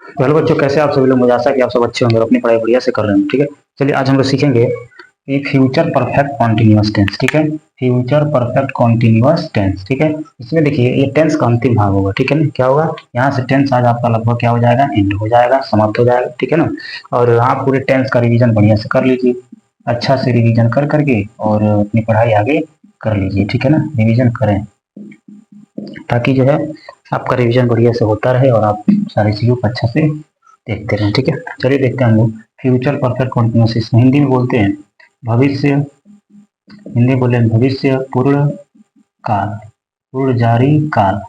तो हेलो बच्चों, कैसे आप सभी लोग। मुझे आशा है कि आप सब अच्छे होंगे और अपनी पढ़ाई बढ़िया से कर रहे हैं। ठीक है, चलिए आज हम लोग सीखेंगे कि फ्यूचर परफेक्ट कॉन्टिन्यूअस टेंस। ठीक है, फ्यूचर परफेक्ट कॉन्टिन्यूअस टेंस। ठीक है, इसमें देखिए ये टेंस का अंतिम भाग होगा। ठीक है ना, क्या होगा यहाँ से टेंस आज आपका लगभग क्या हो जाएगा, एंड हो जाएगा, समाप्त हो जाएगा। ठीक है ना, और आप पूरे टेंस का रिवीजन बढ़िया से कर लीजिए, अच्छा से रिवीजन कर करके और अपनी पढ़ाई आगे कर लीजिए। ठीक है ना, रिवीजन करें ताकि जो है आपका रिवीजन बढ़िया से होता रहे और आप सारी चीज़ों को अच्छा से देखते रहें। ठीक है, चलिए देखते हैं हम लोग फ्यूचर परफेक्ट कॉन्टिन्यूअस। इसमें हिंदी में बोलते हैं भविष्य, हिंदी बोले भविष्य पूर्ण काल, पूर्ण जारी काल,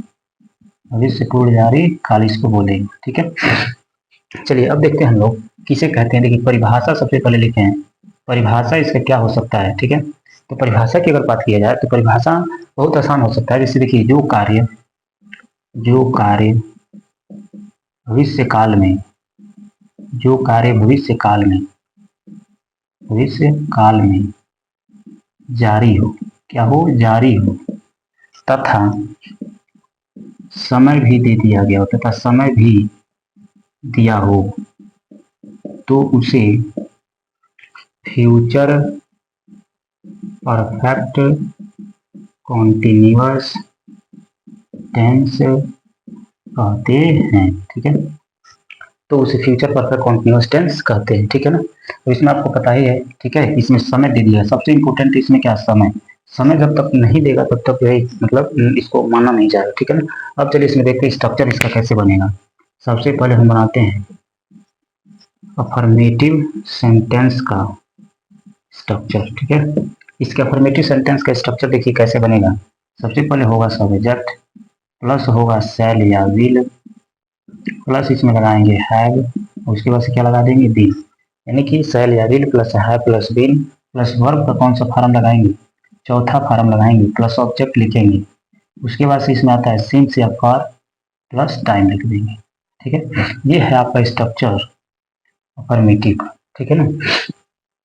भविष्य पूर्ण जारी काल इसको बोलेंगे। ठीक है, चलिए अब देखते हैं हम लोग किसे कहते हैं। देखिए परिभाषा सबसे पहले लिखे हैं, परिभाषा इसका क्या हो सकता है। ठीक है, तो परिभाषा की अगर बात किया जाए तो परिभाषा बहुत आसान हो सकता है। जैसे देखिए जो कार्य भविष्य काल में, जो कार्य भविष्य काल में जारी हो, क्या हो, जारी हो, तथा समय भी दे दिया गया हो, तथा समय भी दिया हो, तो उसे फ्यूचर परफेक्ट कॉन्टिन्यूअस टेंस कहते हैं। ठीक है, तो उसे फ्यूचर परफेक्ट कॉन्टिन्यूअस टेंस कहते हैं। ठीक है ना, तो इसमें आपको पता ही है। ठीक है, इसमें समय दे दिया है, सबसे इंपॉर्टेंट इसमें क्या, समय। समय जब तक नहीं देगा तब तक यही मतलब इसको माना नहीं जाएगा। ठीक है ना, अब चलिए इसमें देखते हैं स्ट्रक्चर इसका कैसे बनेगा। सबसे पहले हम बनाते हैं अफर्मेटिव सेंटेंस का स्ट्रक्चर। ठीक है, इसके अफर्मेटिव सेंटेंस का स्ट्रक्चर देखिए कैसे बनेगा। सबसे पहले होगा सब्जेक्ट, प्लस होगा शैल या विल, प्लस इसमें लगाएंगे हैव, उसके बाद से क्या लगा देंगे, बीन। यानी कि शैल या will plus have plus been plus verb का कौन सा फार्म लगाएंगे, चौथा फार्म लगाएंगे, प्लस ऑब्जेक्ट लिखेंगे। उसके बाद से इसमें आता है सिंस या फॉर प्लस टाइम लिख देंगे। ठीक है, ये है आपका स्ट्रक्चर अफर्मेटिव का। ठीक है ना,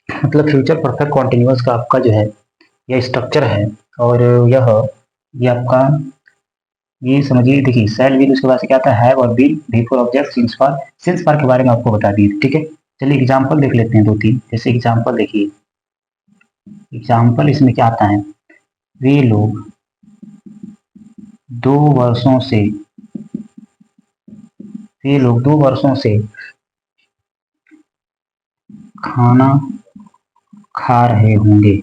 मतलब फ्यूचर परफेक्ट कॉन्टिन्यूअस का आपका जो है यह स्ट्रक्चर है। और ये आपका ये समझिए। देखिए सेल विल, उसके बाद से क्या आता है हैव और will, before object, since for के बारे में आपको बता दिए। ठीक है, चलिए एग्जांपल देख लेते हैं दो तीन। जैसे एग्जांपल देखिए, एग्जांपल इसमें क्या आता है, वे लोग 2 वर्षों से, वे लोग 2 वर्षों से खाना खा रहे होंगे,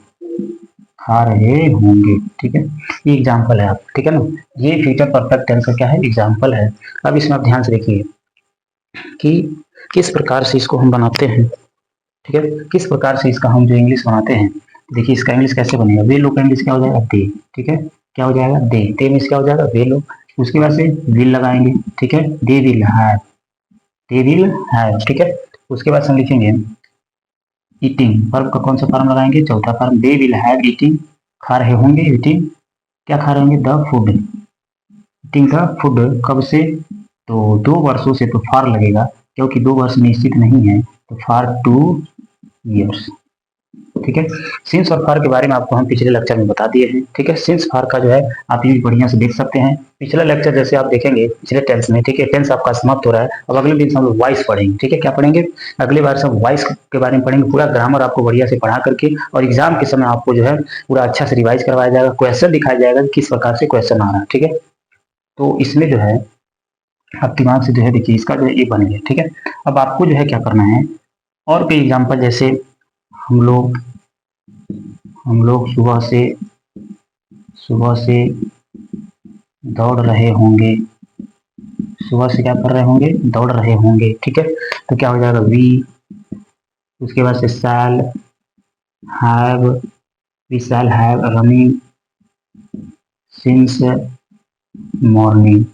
खा रहे होंगे। ठीक है, ये एग्जांपल है आप। ठीक है ना, ये फ्यूचर परफेक्ट टेंस का क्या है, एग्जांपल है। अब इसमें आप ध्यान से देखिए कि किस प्रकार से इसको हम बनाते हैं। ठीक है, किस प्रकार से इसका हम जो इंग्लिश बनाते हैं। देखिए इसका इंग्लिश कैसे बनेगा, वे लोग का इंग्लिश क्या हो जाएगा, दे। ठीक है, क्या हो जाएगा, दे मीन्स क्या हो जाएगा, वे लोग। उसके बाद से विल लगाएंगे। ठीक है, they will have, they will have. ठीक है, उसके बाद से हम लिखेंगे ईटिंग, वर्ब का कौन सा फॉर्म लगाएंगे, चौथा form, they will have eating, खा रहे होंगे ईटिंग, क्या खा रहे होंगे, the food, eating the food. कब से, तो 2 वर्षों से, तो फार लगेगा क्योंकि 2 वर्ष निश्चित नहीं है, तो फार 2 years। ठीक है, सिंस और फार के बारे में आपको हम पिछले लेक्चर में बता दिए हैं। ठीक है, सिंस फार का जो है आप यूज बढ़िया से देख सकते हैं पिछला लेक्चर। जैसे आप देखेंगे पिछले टेंस में, ठीक है, टेंस आपका समाप्त हो रहा है। अब अगले दिन से हम लोग वॉइस पढ़ेंगे। ठीक है, क्या पढ़ेंगे, अगली बार सब वॉइस के बारे में पढ़ेंगे, पूरा ग्रामर आपको बढ़िया से पढ़ा करके, और एग्जाम के समय आपको जो है पूरा अच्छा से रिवाइज करवाया जाएगा, क्वेश्चन दिखाया जाएगा कि किस प्रकार से क्वेश्चन आ रहा है। ठीक है, तो इसमें जो है आप दिमाग से जो है देखिए इसका जो है ये बन गया। ठीक है, अब आपको जो है क्या करना है, और भी एग्जाम्पल जैसे हम लोग हम लोग सुबह से दौड़ रहे होंगे, सुबह से क्या कर रहे होंगे, दौड़ रहे होंगे। ठीक है, तो क्या हो जाएगा, वी, उसके बाद से shall have, we shall have running since morning.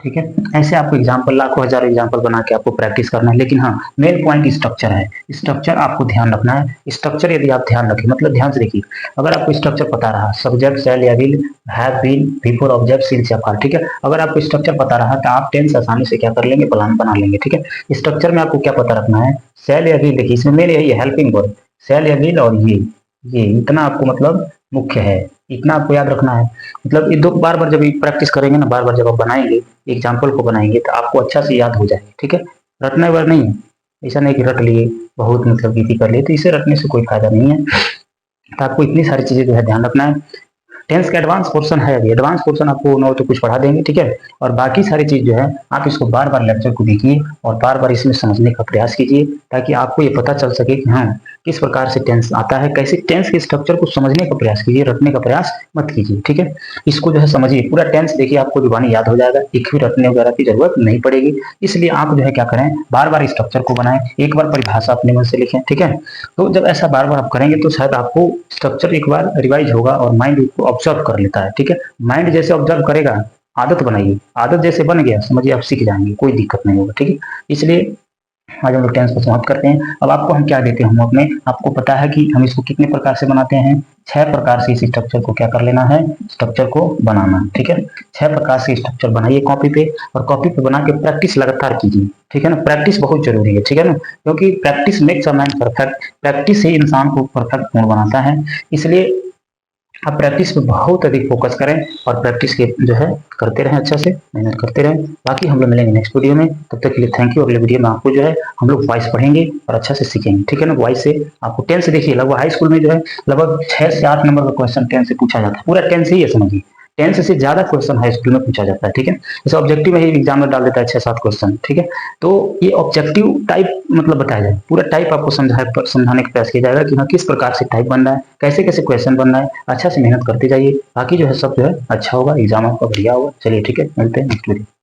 ठीक है, ऐसे आपको एग्जाम्पल लाखों हजारों एग्जाम्पल बना के आपको प्रैक्टिस करना है। लेकिन हाँ, मेन पॉइंट स्ट्रक्चर है, स्ट्रक्चर आपको ध्यान रखना है। स्ट्रक्चर यदि आप ध्यान रखें, मतलब ध्यान से देखिए, अगर आपको स्ट्रक्चर पता रहा, सब्जेक्ट शैल या will, have been, before object, since या फॉर। ठीक है, अगर आपको स्ट्रक्चर पता रहा तो आप टेंस आसानी से क्या कर लेंगे, प्लान बना लेंगे। ठीक है, स्ट्रक्चर में आपको क्या पता रखना है, शैल या विल। देखिए इसमें मेन यही है, हेल्पिंग वर्ब, शैल या विल, और ये इतना आपको मतलब मुख्य है। इतना आपको याद रखना है। मतलब ये दो बार बार जब प्रैक्टिस करेंगे ना, बार बार जब आप बनाएंगे एग्जाम्पल को बनाएंगे तो आपको अच्छा से याद हो जाएगा, ठीक है। रटने वाला नहीं है, ऐसा नहीं कि रट लिए बहुत मतलब इजी कर लिए, तो इसे रटने से कोई फायदा नहीं है। तो आपको इतनी सारी चीजें जो है ध्यान रखना है। टेंस का एडवांस पोर्शन है, अभी एडवांस पोर्शन आपको न तो कुछ पढ़ा देंगे, ठीक है। और बाकी सारी चीज जो है आप इसको बार बार लेक्चर को देखिए और बार बार इसमें समझने का प्रयास कीजिए, ताकि आपको ये पता चल सके कि हाँ किस प्रकार से टेंस आता है, कैसे टेंस के स्ट्रक्चर को समझने का प्रयास कीजिए, रटने का प्रयास मत कीजिए, ठीक है। इसको जो है समझिए, पूरा टेंस देखिए आपको जुबानी याद हो जाएगा, एक भी रटने वगैरह की जरूरत नहीं पड़ेगी। इसलिए आप जो है क्या करें, बार बार स्ट्रक्चर को बनाएं, एक बार परिभाषा अपने मन से लिखें, ठीक है। तो जब ऐसा बार बार आप करेंगे तो शायद आपको स्ट्रक्चर एक बार रिवाइज होगा और माइंड उसको ऑब्जर्व कर लेता है, ठीक है। माइंड जैसे ऑब्जर्व करेगा, आदत बनाइए, आदत जैसे बन गया समझिए आप सीख जाएंगे, कोई दिक्कत नहीं होगा, ठीक है। इसलिए आज हम लोग टेंस को समाप्त करते हैं। अब आपको हम क्या देते हैं, हम अपने आपको पता है कि हम इसको कितने प्रकार से बनाते हैं, 6 प्रकार से इस स्ट्रक्चर को क्या कर लेना है, स्ट्रक्चर को बनाना, ठीक है। 6 प्रकार से स्ट्रक्चर बनाइए कॉपी पे, और कॉपी पे बना के प्रैक्टिस लगातार कीजिए, ठीक है ना। प्रैक्टिस बहुत जरूरी है, ठीक है ना, क्योंकि practice makes a man perfect, practice ही इंसान को परफेक्ट गुण बनाता है। इसलिए आप प्रैक्टिस पे बहुत अधिक फोकस करें और प्रैक्टिस के जो है करते रहें, अच्छा से मेहनत करते रहें। बाकी हम लोग मिलेंगे नेक्स्ट वीडियो में, तब तक के लिए थैंक यू। अगले वीडियो में आपको जो है हम लोग वॉइस पढ़ेंगे और अच्छा से सीखेंगे, ठीक है ना। वॉइस से आपको टेंस से देखिए, लगभग हाई स्कूल में जो है लगभग 6 से 8 नंबर का क्वेश्चन टेंस से पूछा जाता है, पूरा टेंस ही है समझिए। टेंस से ज्यादा क्वेश्चन हाई स्कूल में पूछा जाता है, ठीक है। जैसे ऑब्जेक्टिव में ही एग्जाम में डाल देता है 6-7 क्वेश्चन, ठीक है। तो ये ऑब्जेक्टिव टाइप मतलब बताया जाए, पूरा टाइप आपको समझाने का प्रयास किया जाएगा कि हाँ किस प्रकार से टाइप बन रहा है, कैसे कैसे क्वेश्चन बन रहा है, अच्छा से मेहनत करते जाइए, बाकी जो है सब जो है अच्छा होगा, एग्जाम आपका बढ़िया होगा। चलिए ठीक है, मिलते हैं नेक्स्ट वीडियो।